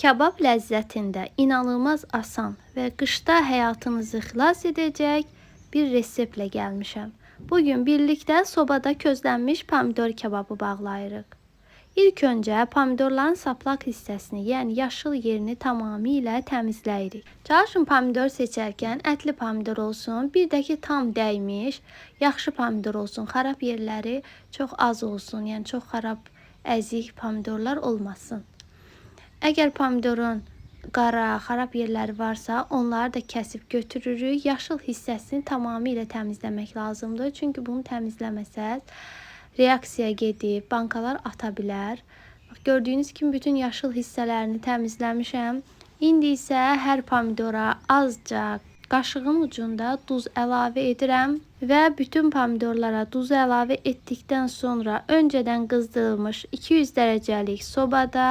Kebab ləzzətində inanılmaz asan və qışda həyatınızı xilas edəcək bir reseptlə gəlmişəm. Bugün birlikdə sobada közlənmiş pomidor kebabı bağlayırıq. İlk öncə pomidorların saplaq hissəsini, yəni yaşıl yerini tamamilə təmizləyirik. Çalışın pomidor seçərkən ətli pomidor olsun, bir də ki tam dəymiş, yaxşı pomidor olsun. Xarab yerləri çox az olsun, yəni çox xarab, əzik pomidorlar olmasın. Əgər pomidorun qara, xarab yerləri varsa, onları da kəsib götürürük. Yaşıl hissəsini tamamilə təmizləmək lazımdır. Çünki bunu təmizləməsəz, reaksiya gedib, bankalar ata bilər. Bax, gördüyünüz kimi bütün yaşıl hissələrini təmizləmişəm. İndi isə hər pomidora azca qaşığın ucunda duz əlavə edirəm və bütün pomidorlara duzu əlavə etdikdən sonra öncədən qızdırılmış 200 dərəcəlik sobada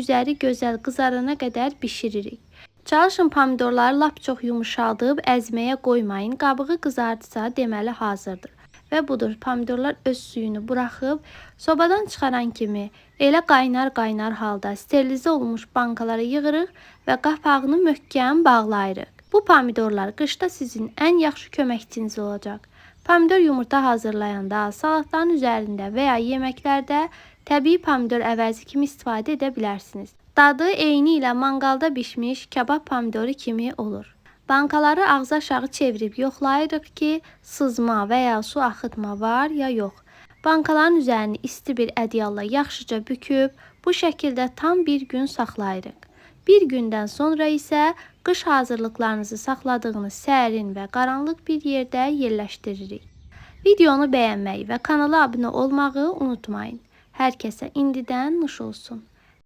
üzəri gözəl qızarana qədər bişiririk. Çalışın pomidorları lap çox yumuşaldıb əzməyə qoymayın. Qabığı qızardısa deməli hazırdır. Və budur, pomidorlar öz suyunu buraxıb sobadan çıxaran kimi elə qaynar halda sterilizə olunmuş bankalara yığırıq və qapağını möhkəm bağlayırıq. Bu pomidorlar qışda sizin ən yaxşı köməkçiniz olacaq. Pomidor yumurta hazırlayanda, salatların üzərində və ya yeməklərdə təbii pomidor əvəzi kimi istifadə edə bilərsiniz. Dadı eyni ilə manqalda bişmiş kebab pomidoru kimi olur. Bankaları ağzı aşağı çevirib yoxlayırıq ki, sızma və ya su axıtma var ya yox. Bankaların üzərini isti bir ədyalla yaxşıca büküb, bu şəkildə tam bir gün saxlayırıq. Bir gündən sonra isə qış hazırlıqlarınızı saxladığınız sərin və qaranlıq bir yerdə yerləşdiririk. Videonu bəyənməyi və kanala abunə olmağı unutmayın. Hər kəsə indidən nuş olsun.